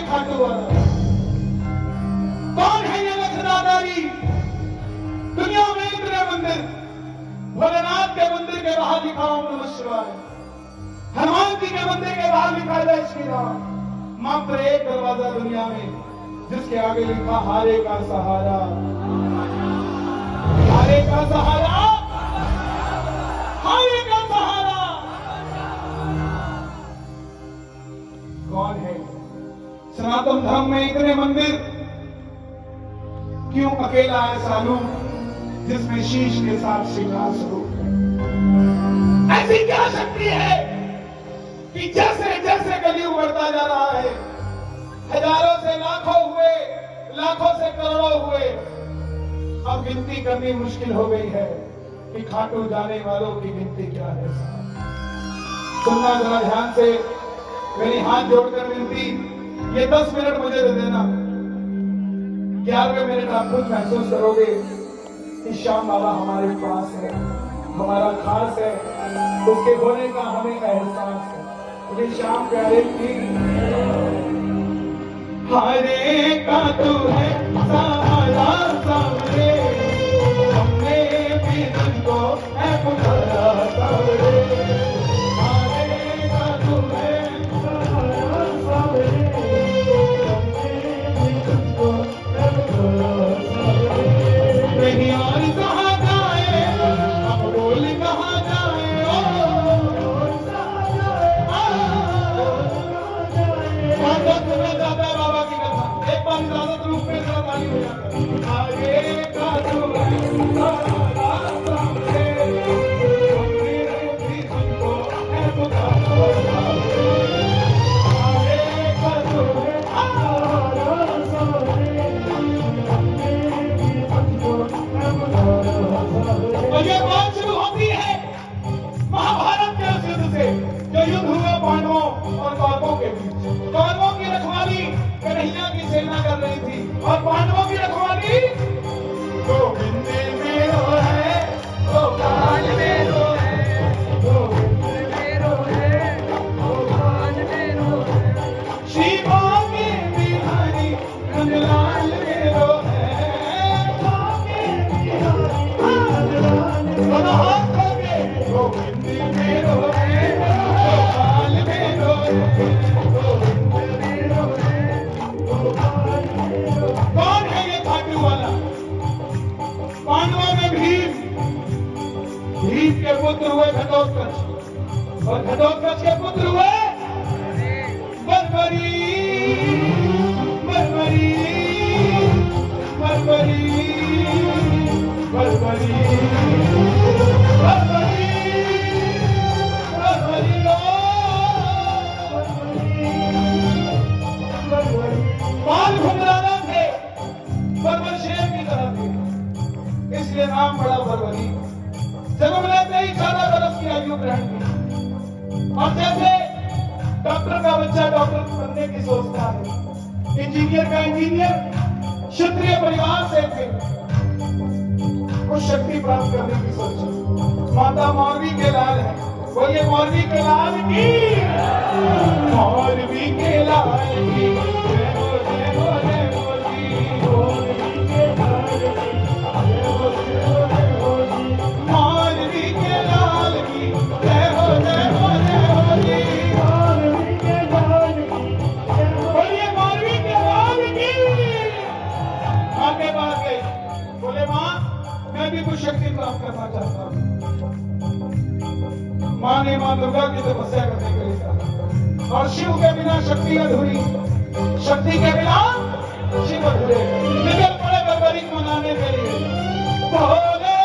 ये खाटू वाला? कौन है ये लखनादारी? दुनिया में इतने मंदिर, भोलेनाथ के मंदिर के बाहर लिखा ओम नमः शिवाय, हनुमान जी के मंदिर के बाहर लिखा है जय श्री राम। मात्र एक दरवाजा दुनिया में जिसके आगे लिखा हारे का सहारा, हारे का सहारा, हारे का सहारा। कौन है? सनातन धर्म में इतने मंदिर, क्यों अकेला है सालू जिसमें शीश के साथ श्रृंगार स्वरूप है? ऐसी क्या शक्ति है कि जैसे जैसे कलयुग बढ़ता जा रहा है, हजारों से लाखों हुए, लाखों से करोड़ों हुए, अब गिनती करनी मुश्किल हो गई है कि खाटू जाने वालों की गिनती क्या है। सुनना जरा ध्यान से, मेरी हाथ जोड़कर विनती, ये 10 मिनट मुझे दे देना। 11वें मिनट आप खुद महसूस करोगे कि श्याम बाबा हमारे पास है, हमारा खास है, उसके होने का हमें एहसास है। मुझे श्याम प्यारे की हारे का तू है सहारा सामने, हमने भी तुझको है पुकारा सामने। हारे का तू है सहारा सामने, हमने भी तुझको है पुकारा सामने। नहीं और कहाँ जाए, अब बोल कहाँ जाए, बाबा की कथा एक बार इजाजत रूप में ताली हो जाकर। आगे का तू है सहारा सामने, हमने भी तुझको है पुकारा सामने। आगे का तू है सहारा सामने, हमने भी तुझको है पुकारा सामने। और ये बात शुरू होती है महाभारत के उस युद्ध से जो युद्ध हुआ पांडवों और कौरवों के बीच। कौरवों की रखवाली कन्हैया की सेना कर रही थी और पांडवों की रखवाली गोविंद मेरो है, गोपाल मेरो है, गोविंद मेरो है, गोपाल मेरो है, श्री बाके बिहारी नंदलाल मेरो है, बाके बिहारी नंदलाल दोनों हाथ खोके गोविंद मेरो है, गोपाल मेरो है। कौन है ये खाटू वाला? पांडवों में भीम, भीम के पुत्र हुए घटोत्कच और घटोत्कच के पुत्र हुए बर्बरी, बर्बरी, बर्बरी, बर्बरी, बर्बरी, बर्बरी। बाल घुंघराना थे, बर्बर शेर की तरह थे, इसलिए नाम पड़ा बर्बरी। जन्म लेते ही 14 बरस की आयु ग्रहण की और जैसे डॉक्टर का बच्चा डॉक्टर बनने की सोचता है, इंजीनियर का इंजीनियर, क्षत्रिय परिवार से थे, कुछ शक्ति प्राप्त करने की सोची। माता मौलवी के लाल है, बोलिए मौलवी के लाल की, मौलवी के लाल की, शक्ति प्राप्त करना चाहता हूं। मां ने मां दुर्गा की तपस्या करने के लिए कहा और शिव के बिना शक्ति अधूरी, शक्ति के बिना शिव अधूरे। निकल पड़े बर्बरी मनाने के लिए। भोले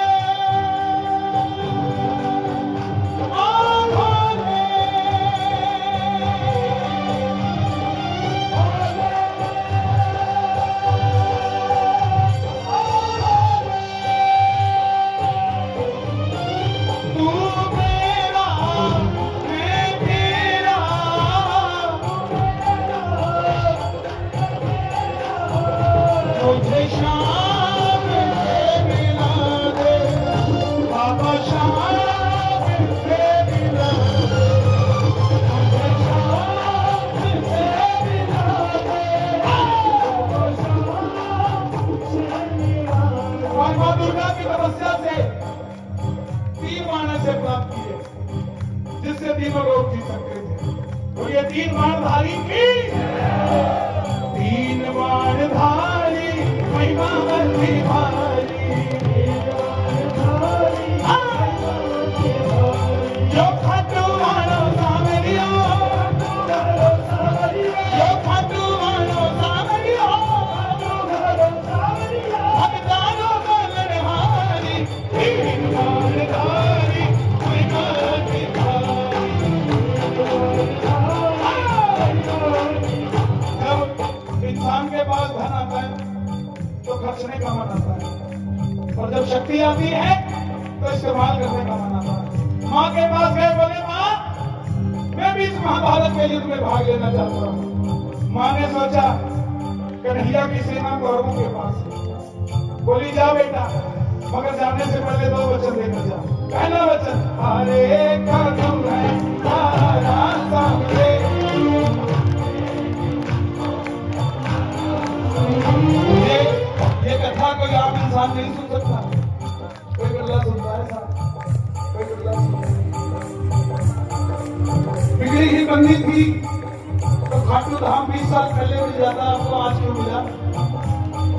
तीन बाणधारी की, तीन बाणधारी महिमा बड़ी भारी, जो खाटू वालो सावरियो, जो खाटू वालो सावरियो, भगतानो बलहारी, तीन बाणधारी महिमा बड़ी भारी। जब इंसान के पास धन आता है तो खर्चने का मन आता है, और जब शक्ति आती है तो इस्तेमाल करने का मन आता है। माँ के पास गए, बोले माँ मैं भी इस महाभारत के युद्ध में भाग लेना चाहता हूँ। माँ ने सोचा कन्हैया की सेना कौरवों के पास है। बोली जा बेटा, मगर जाने से पहले दो वचन देकर जा। पहला वचन, हरे कदम है तारा सामने, ये कथा कोई आम इंसान नहीं सुन सकता। कोई गल्ला सुनता है साहब, कोई गल्ला सुनता है। बिगड़ी ही बननी थी तो खाटू धाम 20 साल पहले मिल जाता, आपको आज क्यों मिला?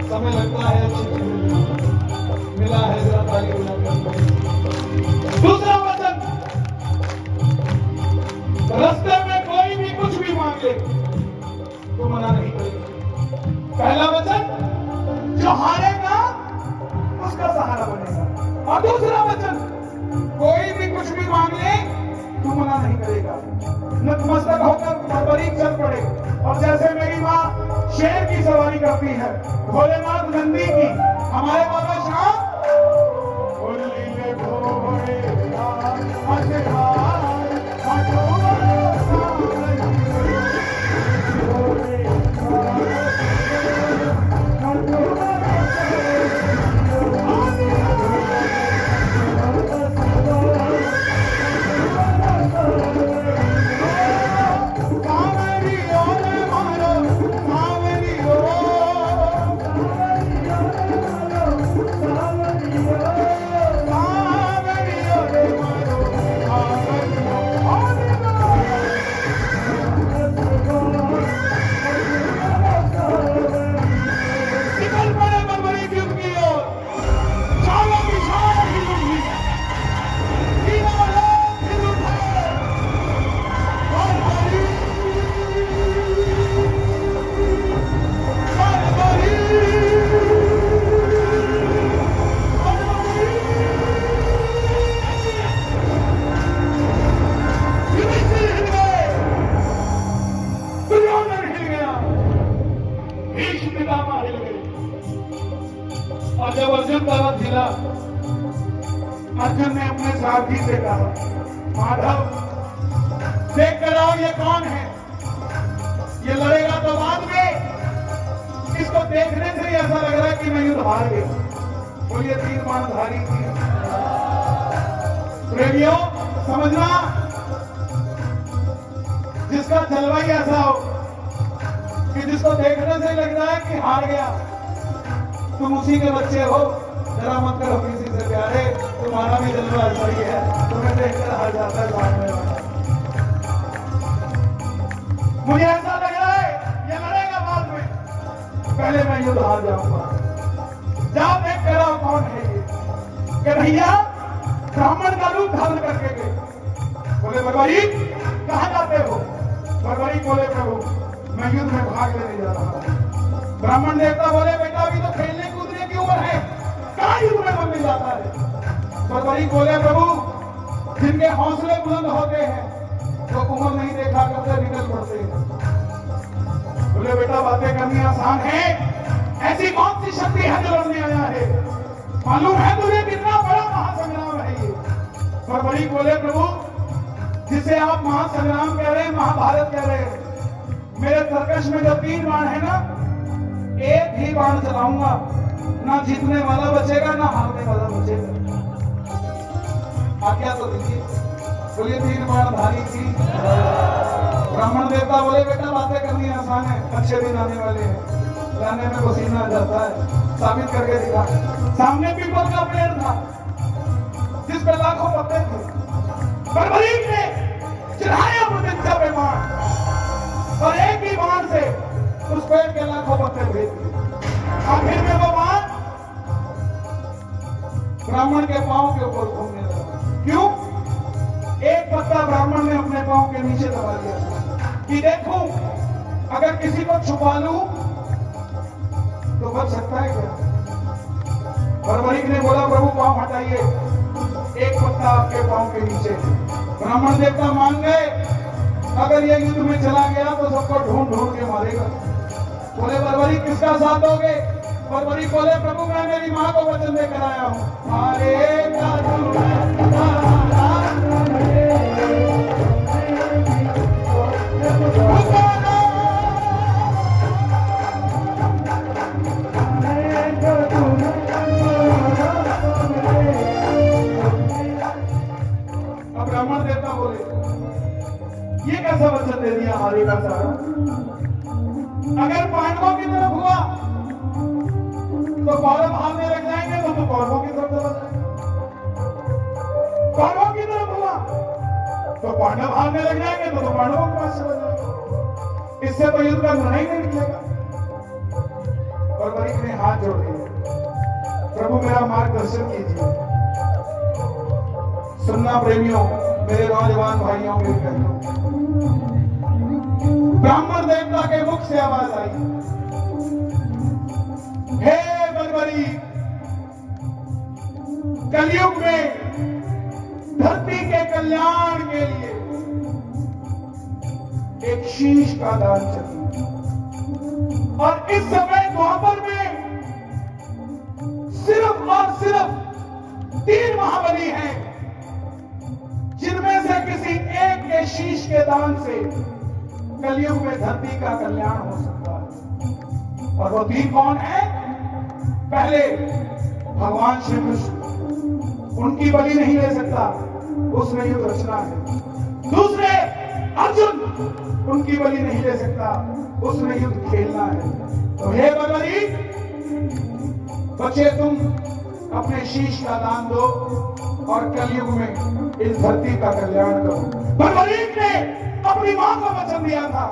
समय लगता है, अच्छी चीज मिला है, जरा ताली बजाकर। दूसरा वचन, रास्ते में कोई भी कुछ भी मांग ले तो मना नहीं करेगा। पहला वचन, जो हारेगा उसका सहारा बनेगा। और दूसरा वचन, कोई भी कुछ भी मांग ले तो मना नहीं करेगा। नतमस्तक होकर बर्बरीक चल पड़े, और जैसे मेरी माँ शेर की सवारी करती है, भोलेनाथ नंदी की, हमारे बाबा शाह और जब अर्जुन का रथ हिला, अर्जुन ने अपने सारथी से कहा, माधव देख कर आओ ये कौन है? ये लड़ेगा तो बाद में, इसको देखने से ही ऐसा लग रहा है कि मैं युद्ध हार गया। बोलिए तीन बाणधारी थी। प्रेमियों समझना, जिसका जलवा ही ऐसा हो कि जिसको देखने से लग रहा है कि हार गया, तुम उसी के बच्चे हो, जरा मत करो किसी से प्यारे, तुम्हारा भी जलवा ऐसा ही है, तुम्हें देखकर हार जाता है सामने वाला। मुझे ऐसा लग रहा है ये लड़ेगा बाद में, पहले मैं युद्ध हार जाऊंगा। जा देख कर आओ कौन है ये। कन्हैया ब्राह्मण का रूप धारण करके गए। बोले भगवानी कहाँ जाते हो? भगवानी बोले प्रभु मैं युद्ध में भाग लेने जा रहा हूँ। ब्राह्मण देवता बोले बेटा अभी तो खेलने कूदने की उम्र है, कहाँ युद्ध में बनने जाता है? भगवानी बोले प्रभु जिनके हौसले बुलंद होते हैं वो उम्र नहीं देखा करते, निकल पड़ते हैं। बोले बेटा बातें करनी आसान है, ऐसी कौन सी शक्ति है जो लड़ने आया है? मालूम है तुझे कितना बड़ा महासंग्राम है ये? भगवानी बोले प्रभु जिसे आप महासंग्राम कह रहे हैं, महाभारत कह रहे हैं, मेरे तरकश में जो 3 बाण है ना, एक ही बाण चलाऊंगा, ना जीतने वाला बचेगा ना हारने वाला बचेगा। आज्ञा तो दीजिए। बोलिए 3 बाणधारी थी। ब्राह्मण देवता बोले बेटा बातें करनी आसान है, अच्छे दिन आने वाले हैं, लाने में पसीना आ जाता है, साबित करके दिखा। सामने पीपल का पेड़ था जिस पे लाखों पत्ते थे, बर्बरीक ने चढ़ाया प्रतिज्ञा पे बाण, और एक ही बाण से उस पेड़ के लाखों पत्ते भेज दिए। आखिर में वो बाण ब्राह्मण के पांव के ऊपर घूमने लगा। क्यों? एक पत्ता ब्राह्मण ने अपने पांव के नीचे दबा दिया कि देखूं अगर किसी को छुपा लूं तो बच सकता है क्या? बर्बरीक ने बोला, प्रभु पांव हटाइए, एक पत्ता आपके पांव के नीचे। ब्राह्मण देवता मान गए, अगर ये युद्ध में चला गया तो सबको ढूंढ ढूंढ के मारेगा। बोले बर्बरीक किसका साथ दोगे? बर्बरीक बोले, प्रभु मैं मेरी मां को वचन देकर आया हूं। अब ब्राह्मण देवता बोले, ये कैसा वचन दे दिया हारे का सारा? अगर पांडवों की तरफ हुआ तो कौरव भागने लग जाएंगे तो कौरवों की तरफ चला जाएगा। कौरवों की तरफ हुआ तो पांडव भागने लग जाएंगे तो पांडवों के पास चला जाएगा। इससे तो युद्ध का निर्णय नहीं निकलेगा। बर्बरीक ने हाथ जोड़ दिए, प्रभु मेरा मार्गदर्शन कीजिए। सुनना प्रेमियों, मेरे नौजवान भाइयों, मेरी बहनों, ब्राह्मण देवता के मुख से आवाज आई, हे बर्बरीक, कलयुग में धरती के कल्याण के लिए एक शीश का दान चाहिए। और इस समय द्वापर में सिर्फ और सिर्फ 3 महाबली हैं, जिनमें से किसी एक के शीश के दान से कलयुग में धरती का कल्याण हो सकता है। और वो 3 कौन है? पहले भगवान श्री कृष्ण, उनकी बलि नहीं ले सकता, उसने युद्ध रचना है। दूसरे अर्जुन, उनकी बलि नहीं ले सकता, उसने युद्ध खेलना है। तो हे बर्बरीक, बच्चे तुम अपने शीश का दान दो और कलयुग में इस धरती का कल्याण करो। बर्बरीक ने अपनी मां को वचन दिया था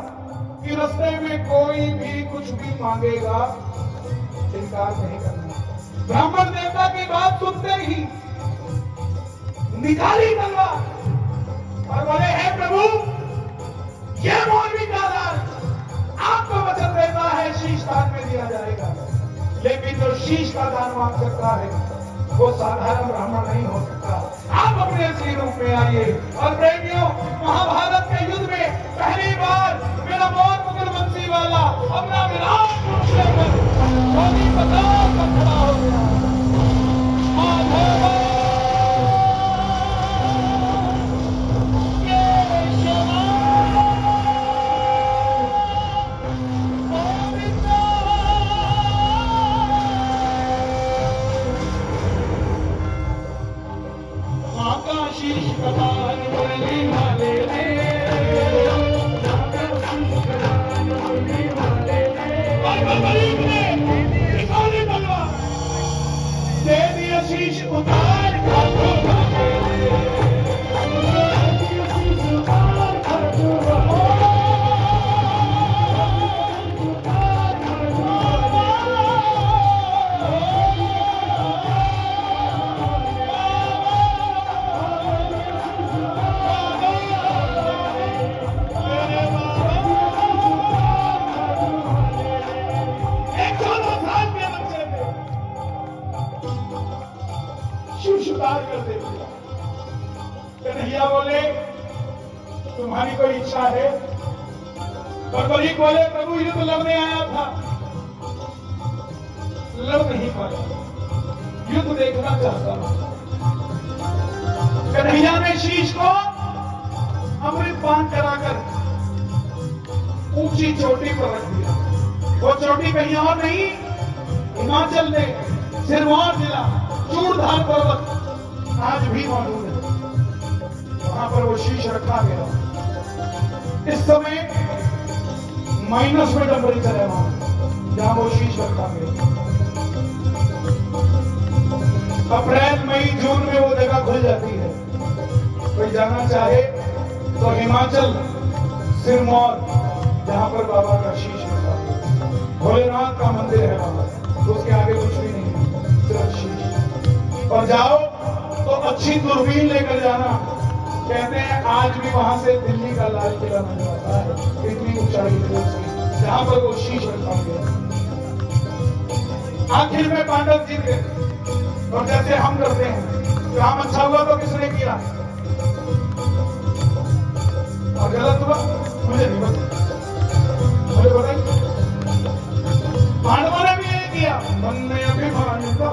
कि रास्ते में कोई भी कुछ भी मांगेगा, इनकार नहीं करना। ब्राह्मण देवता की बात सुनते ही निकाली तलवार और बोले, हे प्रभु, ये मौलवी का दान आपको वचन देता है शीश दान में दिया जाएगा, लेकिन जो शीश का दान मांग सकता है वो साधारण ब्राह्मण नहीं हो सकता। आप अपने असली रूप में आइए। और प्रेमियों, महाभारत के युद्ध में पहली बार मेरा बहुत मुगल वंशी वाला अपना विराट रूप लेकर पताल पर खड़ा हो गया। शीश उतार कर देते। कन्हैया बोले, तुम्हारी कोई इच्छा है? बर्बरीक बोले, प्रभु युद्ध लड़ने आया था, लड़ नहीं पाया, युद्ध देखना चाहता हूं। कन्हैया ने शीश को अमृत पान कराकर ऊंची चोटी पर रख दिया। वो चोटी कहीं और नहीं, हिमाचल में सिरमौर जिला चूड़धार पर्वत आज भी मौजूद है, वहां पर वो शीश रखा गया। इस समय माइनस में टेम्परेचर है वहां जहां वो शीश रखा गया। अप्रैल मई जून में वो जगह खुल जाती है। कोई जाना चाहे तो हिमाचल सिरमौर जहाँ पर बाबा का शीश रखा है। भोलेनाथ का मंदिर है वहां, तो उसके आगे कुछ भी नहीं, सिर्फ शीश। और जाओ तो अच्छी दूरबीन लेकर जाना। कहते हैं आज भी वहां से दिल्ली का लाल किला नजर आता है, इतनी ऊंचाई है उसकी, जहां पर वो शीश रखा गया। आखिर में पांडव जीत गए। और जैसे हम करते हैं, काम अच्छा हुआ तो किसने किया, और गलत हुआ मुझे नहीं पता, मुझे बताइए। पांडवों ने भी यही किया, हमने अभिमान का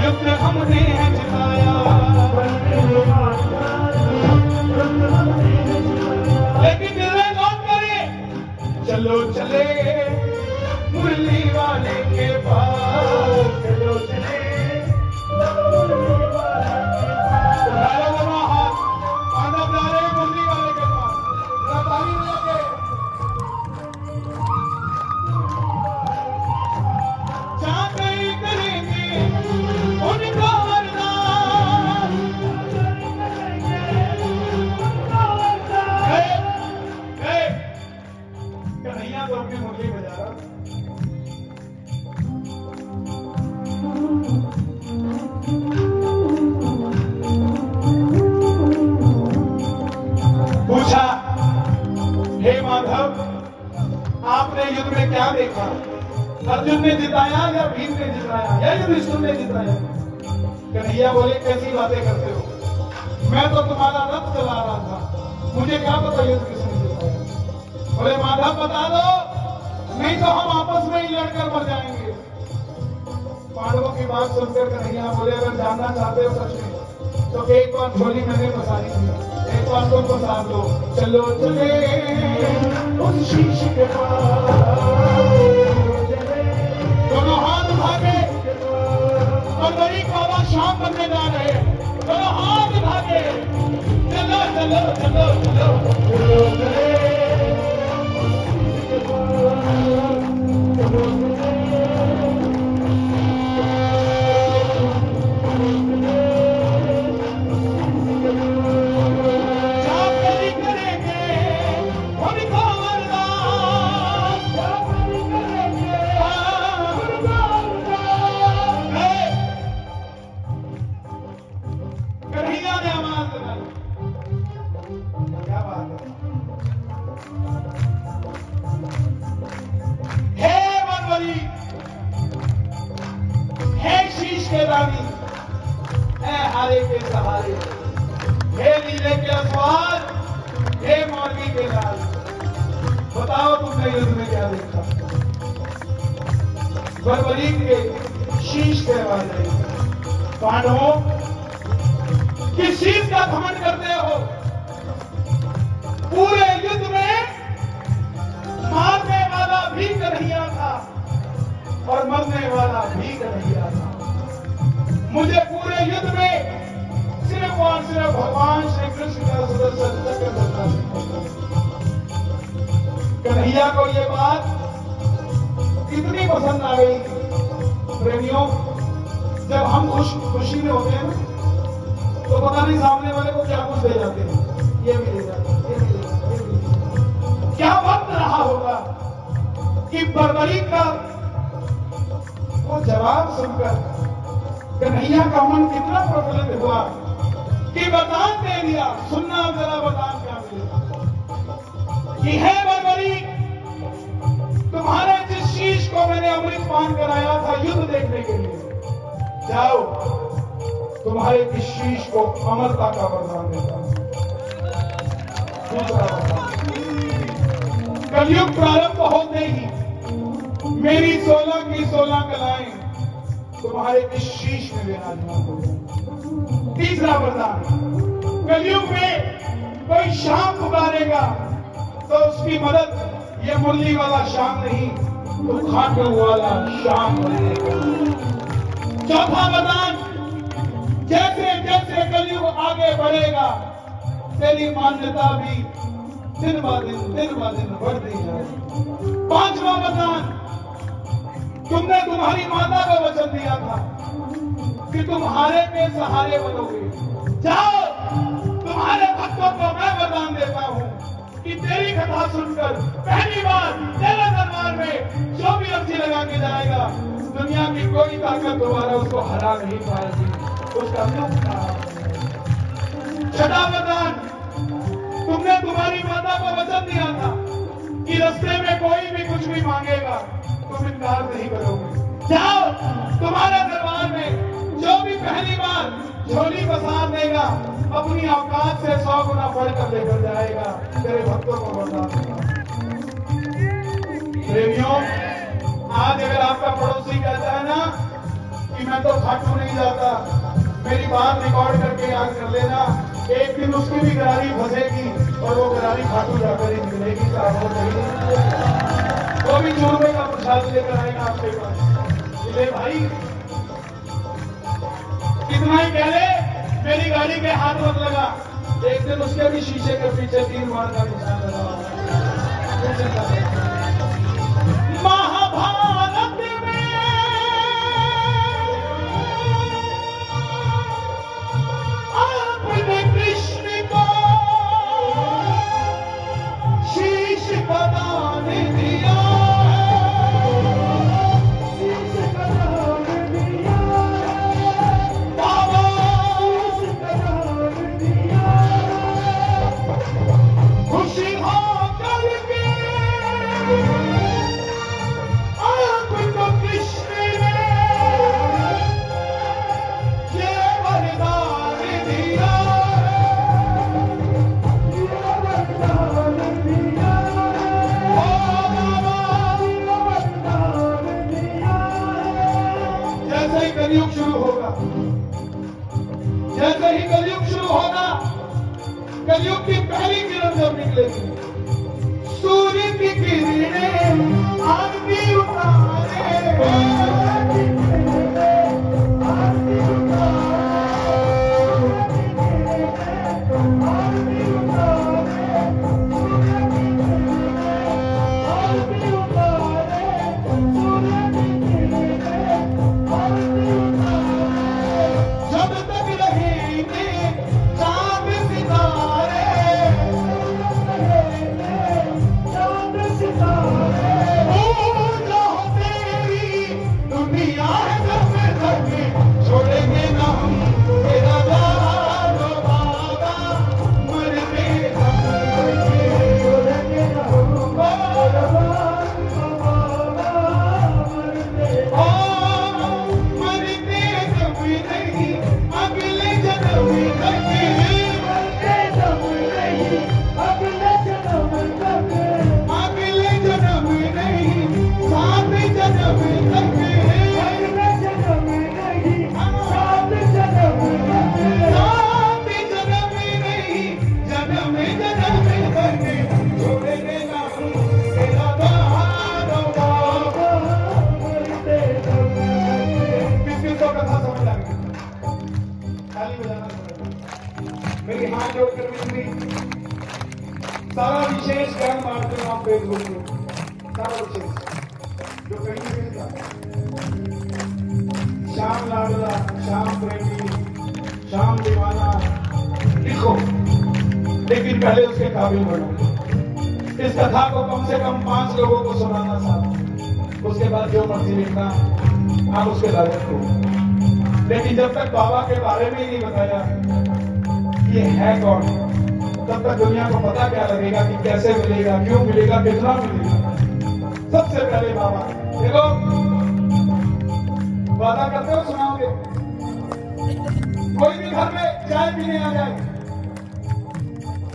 युद्ध हमने जिताया, लेकिन दिल में कौन करे, चलो चले मुरली वाले के पास, चलो चले मुरली वाले के पास। पांडव जा रहे हैं मुरली वाले के पास, ताली बजा के। चाकरी करेंगे उनका वरदान, कन्हैया तो अपनी मुरली बजा रहा। पूछा, हे माधव, आपने युद्ध में क्या देखा? अर्जुन ने जिताया या भीम ने जिताया या युधिष्ठिर ने जिताया? कन्हैया बोले, कैसी बातें करते हो, मैं तो तुम्हारा रथ चला रहा था, मुझे क्या पता युद्ध किसने जिताया। बोले, माधव बता दो, नहीं तो हम आपस में ही लड़कर मर जाएंगे। पांडवों की बात सुनकर कन्हैया बोले, अगर जानना चाहते हो सच में, तो एक बार झोली मैंने फंसाई थी, एक बार तुम फंसा दो। चलो चले उस शीश के पास, दोनों हाथ भागे, और बड़ी बाबा शाम बनने जा रहे, दोनों हाथ भागे, चलो चलो चलो चलो चलो चले हारे के सहारे, हे नीले के अस्वाद, हे मौलवी के लाल, बताओ तुमने युद्ध में क्या देखा? बर्बरी के शीश के बारे, पांडवों किस चीज का घमंड करते हो? पूरे युद्ध में मारने वाला भी कन्हैया था और मरने वाला भी कन्हैया था। मुझे पूरे युद्ध में सिर्फ और सिर्फ भगवान श्री कृष्ण का सुदर्शन चक्र करना है। कन्हैया को ये बात कितनी पसंद आ गई। प्रेमियों, जब हम खुशी में होते हैं तो पता नहीं सामने वाले को क्या कुछ दे जाते हैं, ये भी दे जाते हैं, ये भी दे जाते हैं, ये भी दे जाते हैं। क्या वक्त रहा होगा कि बर्बरी का वो जवाब सुनकर कन्हैया का मन कितना प्रफुल्लित हुआ कि वरदान दे दिया। सुनना जरा वरदान क्या मिलेगा कि है बर्बरी, तुम्हारे जिस शीश को मैंने अमृत पान कराया था युद्ध देखने के लिए, जाओ तुम्हारे इस शीश को अमरता का वरदान देता हूं। दूसरा वरदान, कलयुग प्रारंभ होते ही मेरी 16 की 16 कलाएं तुम्हारे इस शीश में विराजमान हो जाए। तीसरा वरदान, कलयुग में कोई शाम पुकारेगा तो उसकी मदद ये मुरली वाला शाम नहीं, तो खाटू वाला शाम बनेगा। चौथा वरदान, जैसे जैसे कलयुग आगे बढ़ेगा तेरी मान्यता भी दिन ब दिन बढ़ती जाएगी। पांचवा वरदान, तुमने तुम्हारी माता को वचन दिया था कि तुम्हारे के सहारे बनोगे। जाओ, तुम्हारे भक्तों को मैं वरदान देता हूं कि तेरी कथा सुनकर पहली बार तेरे दरबार में जो भी अर्जी लगा के जाएगा, दुनिया की कोई ताकत दोबारा उसको हरा नहीं पाएगी। उसका दुख था। छठा वरदान, तुमने तुम्हारी माता को वचन दिया था कि रास्ते में कोई भी कुछ भी मांगेगा तुम इनकार नहीं करोगे। जाओ, तुम्हारे दरबार में जो भी पहली बार झोली पसार देगा अपनी औकात से 100 गुना बढ़कर लेकर जाएगा। तेरे भक्तों को वरदान दूंगा। प्रेमियों, आज अगर आपका पड़ोसी कहता है ना कि मैं तो खाटू नहीं जाता, मेरी बात रिकॉर्ड करके याद कर लेना, एक दिन उसकी भी गरारी फंसेगी और वो गरारी खाटू जाकर ही मिलेगी। वो भी चूरमे का प्रसाद लेकर आएगा आपके पास। ले भाई, कितना ही कह ले, मेरी गाड़ी के हाथ मत लगा, एक दिन उसके भी शीशे के पीछे 3 बार का निशान लगा। महाभारत में आपने कृष्ण को शीश बदान दिया, कलयुग शुरू होगा, जैसे ही कलयुग शुरू होगा, कलयुग की पहली किरण जब निकलेगी, सूर्य की किरणें आरती उतारे, मेरी हाथ जोड़कर विनती, सारा विशेष ज्ञान बांटते हैं आप फेसबुक में, सारा विशेष जो कहीं भी मिलता, श्याम लाडला, श्याम प्रेमी, श्याम दीवाना लिखो, लेकिन पहले उसके काबिल बनो। इस कथा को कम से कम 5 लोगों को सुनाना साथ, उसके बाद जो मर्जी लिखना आप उसके लायक हो। लेकिन जब तक बाबा के बारे में ही नहीं बताया ये है कौन, तब तक दुनिया को पता क्या लगेगा कि कैसे मिलेगा, क्यों मिलेगा, कितना मिलेगा। सबसे पहले बाबा देखो, वादा करते हो सुनाओगे, कोई भी घर में चाय पीने आ जाए